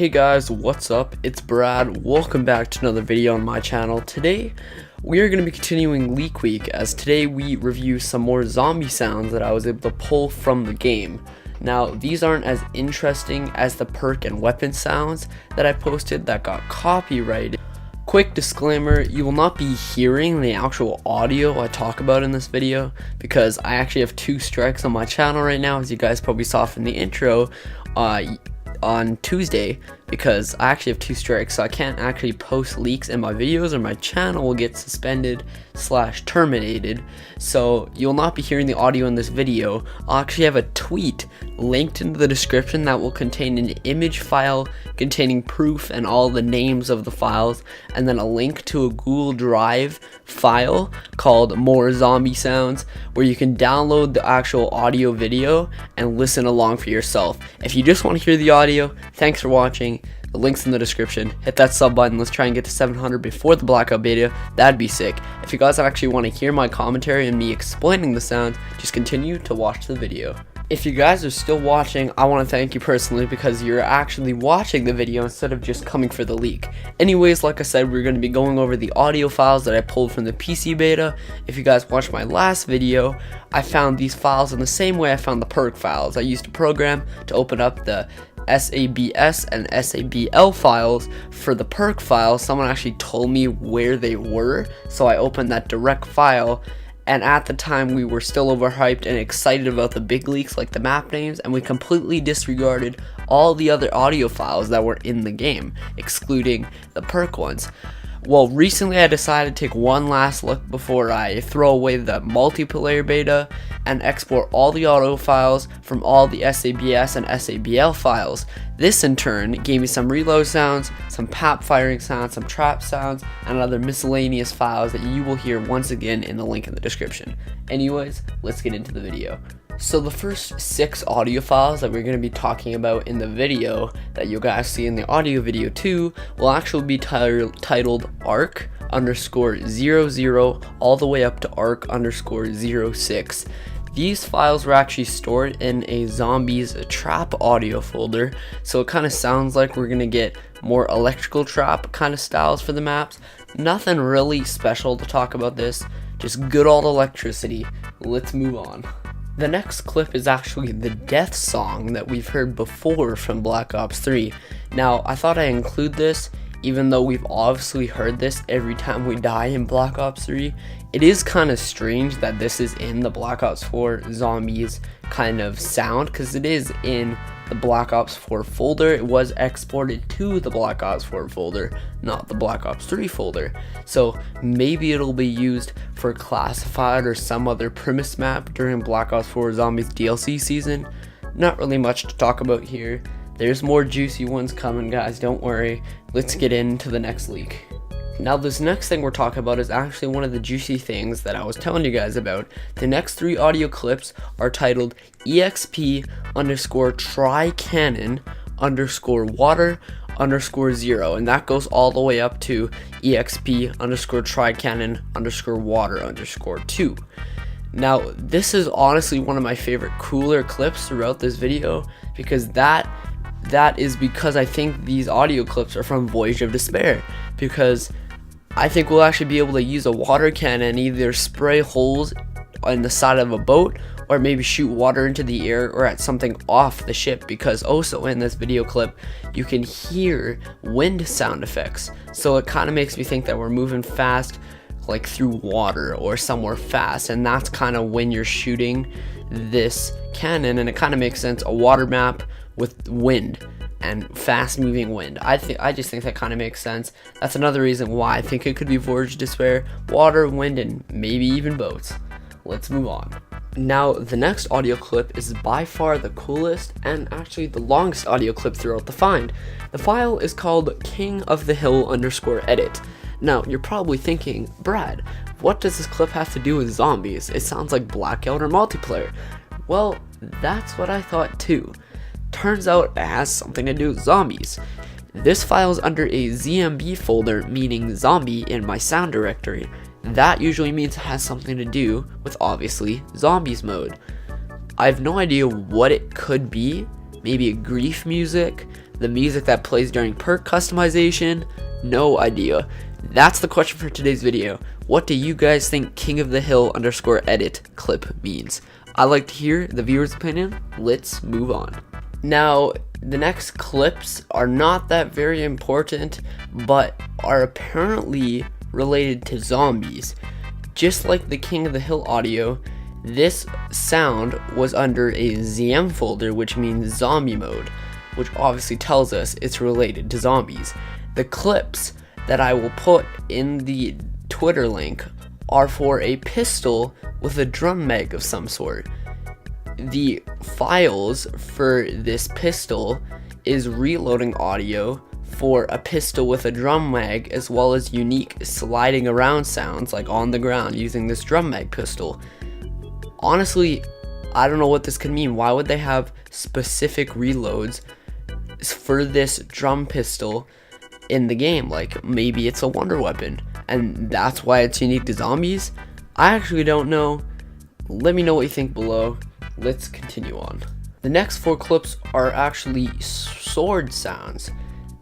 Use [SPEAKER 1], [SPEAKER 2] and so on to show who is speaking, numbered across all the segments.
[SPEAKER 1] Hey guys, what's up? It's Brad. Welcome back to another video on my channel. Today, we are going to be continuing Leak Week, as today we review some more zombie sounds that I was able to pull from the game. Now, these aren't as interesting as the perk and weapon sounds that I posted that got copyrighted. Quick disclaimer, you will not be hearing the actual audio I talk about in this video, because I actually have 2 strikes on my channel right now, as you guys probably saw from the intro. On Tuesday, because I actually have 2 strikes, so I can't actually post leaks in my videos or my channel will get suspended / terminated. So you'll not be hearing the audio in this video. I'll actually have a tweet linked in the description that will contain an image file containing proof and all the names of the files, and then a link to a Google Drive file called More Zombie Sounds, where you can download the actual audio video and listen along for yourself. If you just want to hear the audio, thanks for watching. The link's in the description. Hit that sub button. Let's try and get to 700 before the Blackout beta. That'd be sick. If you guys actually want to hear my commentary and me explaining the sounds, just continue to watch the video. If you guys are still watching, I want to thank you personally, because you're actually watching the video instead of just coming for the leak. Anyways, like I said, we're going to be going over the audio files that I pulled from the PC beta. If you guys watched my last video, I found these files in the same way I found the perk files. I used a program to open up the SABS and SABL files. For the perk files, someone actually told me where they were, so I opened that direct file. And at the time, we were still overhyped and excited about the big leaks like the map names, and we completely disregarded all the other audio files that were in the game, excluding the perk ones. Well, recently I decided to take one last look before I throw away the multiplayer beta and export all the audio files from all the SABS and SABL files. This in turn gave me some reload sounds, some PAP firing sounds, some trap sounds, and other miscellaneous files that you will hear once again in the link in the description. Anyways, let's get into the video. So the first 6 audio files that we're going to be talking about in the video that you guys see in the audio video too will actually be titled ARC_00 all the way up to ARC_06. These files were actually stored in a zombies trap audio folder, so it kind of sounds like we're going to get more electrical trap kind of styles for the maps. Nothing really special to talk about this, just good old electricity. Let's move on. The next clip is actually the death song that we've heard before from Black Ops 3. Now, I thought I'd include this, even though we've obviously heard this every time we die in Black Ops 3. It is kind of strange that this is in the Black Ops 4 zombies kind of sound, because it is in the Black Ops 4 folder. It was exported to the Black Ops 4 folder, not the Black Ops 3 folder. So maybe it'll be used for classified or some other premise map during Black Ops 4 Zombies DLC season. Not really much to talk about here. There's more juicy ones coming, guys, don't worry. Let's get into the next leak. Now, this next thing we're talking about is actually one of the juicy things that I was telling you guys about. The next 3 audio clips are titled EXP_try_cannon_water_0, and that goes all the way up to EXP_try_cannon_water_2. Now, this is honestly one of my favorite cooler clips throughout this video, because that is because I think these audio clips are from Voyage of Despair, because I think we'll actually be able to use a water cannon, either spray holes on the side of a boat or maybe shoot water into the air or at something off the ship, because also in this video clip you can hear wind sound effects. So it kind of makes me think that we're moving fast, like through water or somewhere fast, and that's kind of when you're shooting this cannon, and it kind of makes sense. A water map with wind and fast moving wind. I just think that kind of makes sense. That's another reason why I think it could be Voyage of Despair, water, wind, and maybe even boats. Let's move on. Now, the next audio clip is by far the coolest and actually the longest audio clip throughout the find. The file is called King of the Hill_edit. Now, you're probably thinking, Brad, what does this clip have to do with zombies? It sounds like Blackout or multiplayer. Well, that's what I thought too. Turns out it has something to do with zombies. This file is under a ZMB folder, meaning zombie, in my sound directory. That usually means it has something to do with, obviously, zombies mode. I have no idea what it could be. Maybe a grief music, The music that plays during perk customization? No idea. That's the question for today's video. What do you guys think King of the Hill _edit clip means? I'd like to hear the viewer's opinion. Let's move on. Now, the next clips are not that very important, but are apparently related to zombies. Just like the King of the Hill audio, this sound was under a ZM folder, which means zombie mode, which obviously tells us it's related to zombies. The clips that I will put in the Twitter link are for a pistol with a drum mag of some sort. The files for this pistol is reloading audio for a pistol with a drum mag, as well as unique sliding around sounds like on the ground using this drum mag pistol. Honestly, I don't know what this could mean. Why would they have specific reloads for this drum pistol in the game? Like, maybe it's a wonder weapon and that's why it's unique to zombies? I actually don't know. Let me know what you think below. Let's continue on. The next 4 clips are actually sword sounds.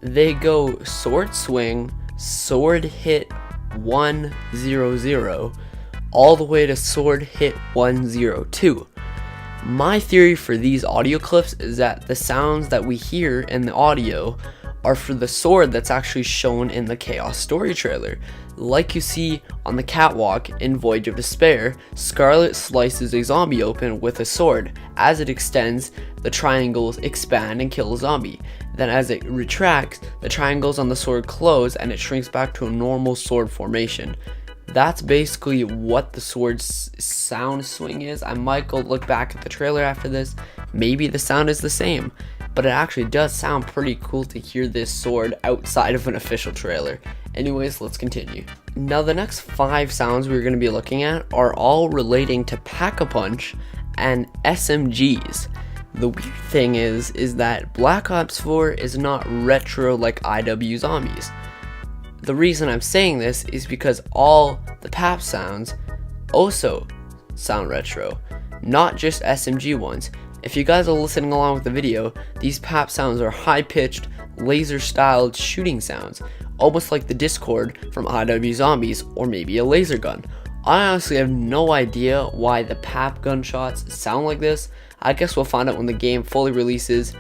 [SPEAKER 1] They go sword swing, sword hit 100, all the way to sword hit 102. My theory for these audio clips is that the sounds that we hear in the audio are for the sword that's actually shown in the Chaos story trailer. Like you see on the catwalk in Voyage of Despair, Scarlet slices a zombie open with a sword. As it extends, the triangles expand and kill a zombie. Then as it retracts, the triangles on the sword close and it shrinks back to a normal sword formation. That's basically what the sword's sound swing is. I might go look back at the trailer after this. Maybe the sound is the same, but it actually does sound pretty cool to hear this sword outside of an official trailer. Anyways, let's continue. Now the next 5 sounds we're going to be looking at are all relating to Pack-a-Punch and SMGs. The weird thing is that Black Ops 4 is not retro like IW Zombies. The reason I'm saying this is because all the PAP sounds also sound retro, not just SMG ones. If you guys are listening along with the video, these PAP sounds are high-pitched, laser-styled shooting sounds, almost like the Discord from IW Zombies or maybe a laser gun. I honestly have no idea why the PAP gunshots sound like this. I guess we'll find out when the game fully releases.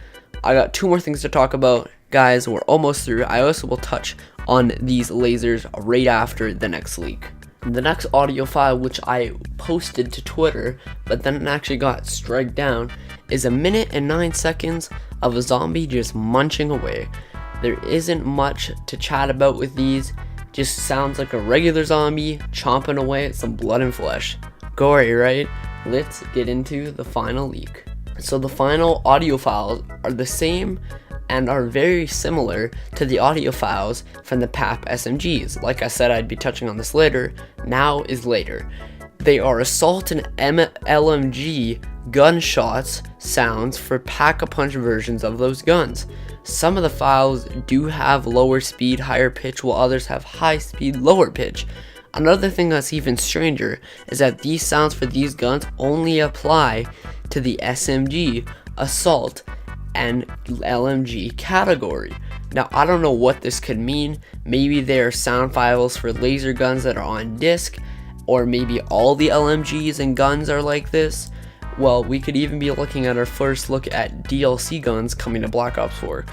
[SPEAKER 1] I got 2 more things to talk about. Guys, we're almost through. I also will touch on these lasers right after the next leak. The next audio file, which I posted to Twitter, but then it actually got struck down, is 1 minute and 9 seconds of a zombie just munching away. There isn't much to chat about with these, just sounds like a regular zombie chomping away at some blood and flesh. Gory, right? Let's get into the final leak. So the final audio files are the same and are very similar to the audio files from the PAP SMGs. Like I said, I'd be touching on this later. Now is later. They are assault and LMG gunshots sounds for Pack-a-Punch versions of those guns. Some of the files do have lower speed, higher pitch, while others have high speed, lower pitch. Another thing that's even stranger is that these sounds for these guns only apply to the SMG, assault, and LMG category. Now, I don't know what this could mean. Maybe there are sound files for laser guns that are on disc, or maybe all the LMGs and guns are like this. Well, we could even be looking at our first look at DLC guns coming to Black Ops 4.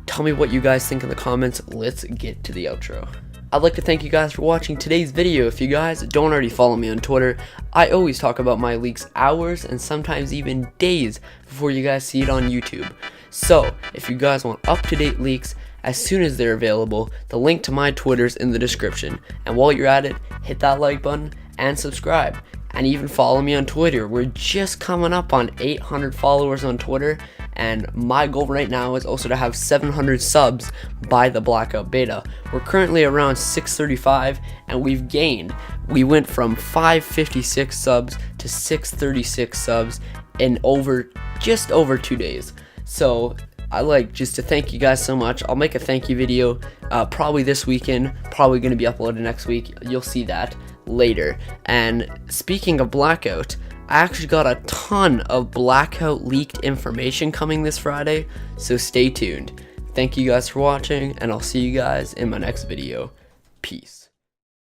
[SPEAKER 1] Tell me what you guys think in the comments. Let's get to the outro. I'd like to thank you guys for watching today's video. If you guys don't already follow me on Twitter, I always talk about my leaks hours and sometimes even days before you guys see it on YouTube. So, if you guys want up-to-date leaks as soon as they're available, the link to my Twitter's in the description. And while you're at it, hit that like button and subscribe. And even follow me on Twitter. We're just coming up on 800 followers on Twitter, and my goal right now is also to have 700 subs by the Blackout beta. We're currently around 635, and we've gained. We went from 556 subs to 636 subs in just over 2 days. So I like just to thank you guys so much. I'll make a thank you video probably this weekend, probably going to be uploaded next week. You'll see that later. And speaking of Blackout, I actually got a ton of Blackout leaked information coming this Friday, so stay tuned. Thank you guys for watching, and I'll see you guys in my next video. Peace.